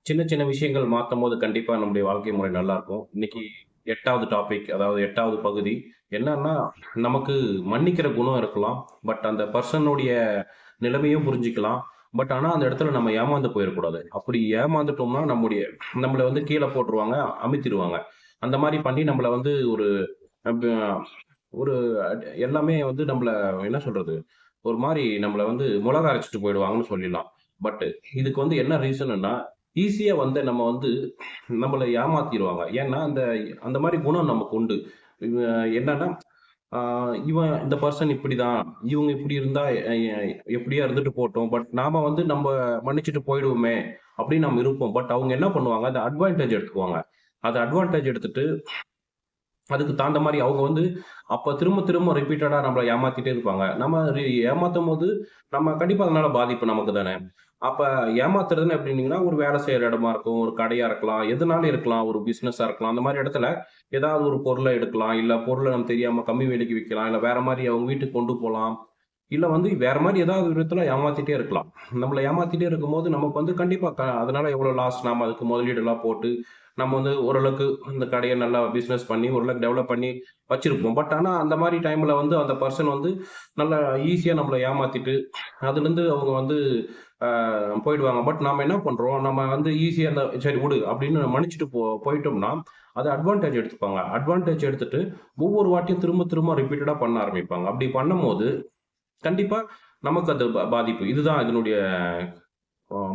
சின்ன சின்ன விஷயங்கள் மாத்தும்போது கண்டிப்பா நம்முடைய வாழ்க்கை முறை நல்லா இருக்கும். இன்னைக்கு 8வது டாபிக், அதாவது 8வது பகுதி. என்னன்னா, நமக்கு மன்னிக்கிற குணம் இருக்கலாம். பட் அந்த பெர்சனுடைய நிலைமையும் புரிஞ்சுக்கலாம். பட் ஆனா அந்த இடத்துல நம்ம ஏமாந்து போயிறக்கூடாது. அப்படி ஏமாந்துட்டோம்னா நம்மள வந்து கீழ போட்டுருவாங்க, அமித்திருவாங்க. அந்த மாரி பண்ணி நம்மள வந்து ஒரு அப் ஒரு எல்லாமே வந்து நம்மள என்ன சொல்றது? ஒரு மாரி நம்மள வந்து மொளகா அரைச்சுட்டு போயிடுவாங்கன்னு சொல்லிடலாம். பட் இதுக்கு வந்து என்ன ரீசன்னா, ஈஸியா வந்து நம்ம வந்து நம்மள ஏமாத்திருவாங்க. ஏன்னா, அந்த அந்த மாரி குணம் நமக்கு உண்டு. இவ என்னன்னா, ஆ இவன் இந்த பெர்சன் இப்படிதான். இவங்க இப்படி இருந்தா எப்படியோ இருந்துட்டு போட்டும். பட் நாம வந்து மன்னிச்சுட்டு போயிடுவோமே அப்படின்னு நம்ம இருப்போம். பட் அவங்க என்ன பண்ணுவாங்க, அத அட்வான்டேஜ் எடுத்துக்குவாங்க. அத அட்வான்டேஜ் எடுத்துட்டு அதுக்கு தகுந்த மாரி அவங்க வந்து அப்ப திரும்ப திரும்ப ரிப்பீட்டடா நம்மள ஏமாத்திட்டே இருப்பாங்க. நம்ம ஏமாத்தும்போது நம்ம கண்டிப்பா அதனால பாதிப்பு நமக்கு தானே. அப்ப ஏமாத்துறதுன்னு எப்படின்னீங்கன்னா, ஒரு வேலை செய்ற இடமா இருக்கும், ஒரு கடையா இருக்கலாம், எதுனாலும் இருக்கலாம். ஒரு பிசினஸா இருக்கலாம். அந்த மாரி இடத்துல ஏதாவது ஒரு பொருள எடுக்கலாம். இல்ல பொருள நம்ம தெரியாம கம்மி விலைக்கு விக்கலாம். இல்ல வேற மாரி அவங்க வீட்டுக்கு கொண்டு போலாம். இல்ல வந்து வேற மாரி ஏதாவது விதத்துல ஏமாத்திட்டே இருக்கலாம். நம்மள ஏமாத்திட்டே இருக்கும்போது நமக்கு வந்து கண்டிப்பா அதனால எவ்வளவு லாஸ் நாம அதுக்கு முதலீடுலாம் போட்டு, நம்ம வந்து ஓரளவுக்கு இந்த கடைய நல்லா பிசினஸ் பண்ணி ஓரளவுக்கு டெவலப் பண்ணி வச்சிருப்போம். பட் ஆனா அந்த மாரி டைம்ல வந்து அந்த பெர்சன் வந்து நல்லா ஈஸியா நம்மள ஏமாத்திட்டு, அதுலருந்து அவங்க வந்து போயிடுவாங்க. பட் நாம என்ன பண்றோம், நம்ம வந்து ஈஸியா "சரி விடு" அப்படின்னு மன்னிச்சுட்டு போயிட்டோம்னா, அத அட்வான்டேஜ் எடுத்துப்பாங்க. அட்வான்டேஜ் எடுத்துட்டு ஒவ்வொரு வாட்டியும் திரும்ப திரும்ப ரிப்பீட்டடா பண்ண ஆரம்பிப்பாங்க. அப்படி பண்ணும்போது கண்டிப்பா நமக்கு அது பாதிப்பு. இதுதான் இதனுடைய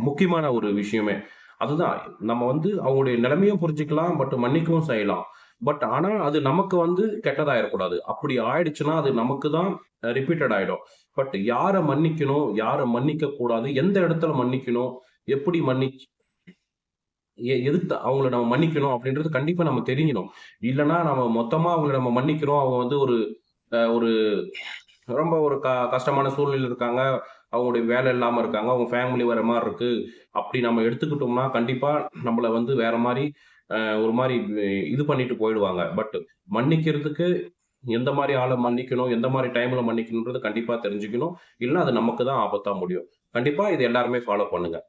முக்கியமான ஒரு விஷயமே. அதுதான் நம்ம வந்து அவங்களுடைய நிலைமையும் புரிஞ்சுக்கலாம். பட் மன்னிக்கவும் செய்யலாம். பட் ஆனா அது நமக்கு வந்து கெட்டதாயிறக்கூடாது. அப்படி ஆயிடுச்சுன்னா, அது நமக்கு தான் ரிப்பீட்டட் ஆயிடும். பட் யார மன்னிக்கணும்? யார மன்னிக்கக் கூடாது? எந்த இடத்துல மன்னிக்கணும்? எப்படி எதுக்கு அவங்கள நம்ம மன்னிக்கணும்? அப்படின்றது கண்டிப்பா நம்ம தெரியணும். இல்லன்னா நம்ம மொத்தமா அவங்கள நம்ம மன்னிக்கிறோம். அவங்க வந்து ஒரு ரொம்ப ஒரு கஷ்டமான சூழ்நிலையில இருக்காங்க. அவங்களுடைய வேலை இல்லாம இருக்காங்க. அவங்க ஃபேமிலி வேற மாரி இருக்கு. அப்படி நம்ம எடுத்துக்கிட்டோம்னா, கண்டிப்பா நம்மள வந்து வேற மாரி ஒரு மாரி இது பண்ணிட்டு போயிடுவாங்க. பட் மன்னிக்கிறதுக்கு எந்த மாரி ஆள மன்னிக்கணும், எந்த மாரி டைம்ல மன்னிக்கணும்ன்றது கண்டிப்பா தெரிஞ்சுக்கணும். இல்லன்னா அது நமக்கு தான் ஆபத்தா முடியும். கண்டிப்பா இது எல்லாருமே ஃபாலோ பண்ணுங்க.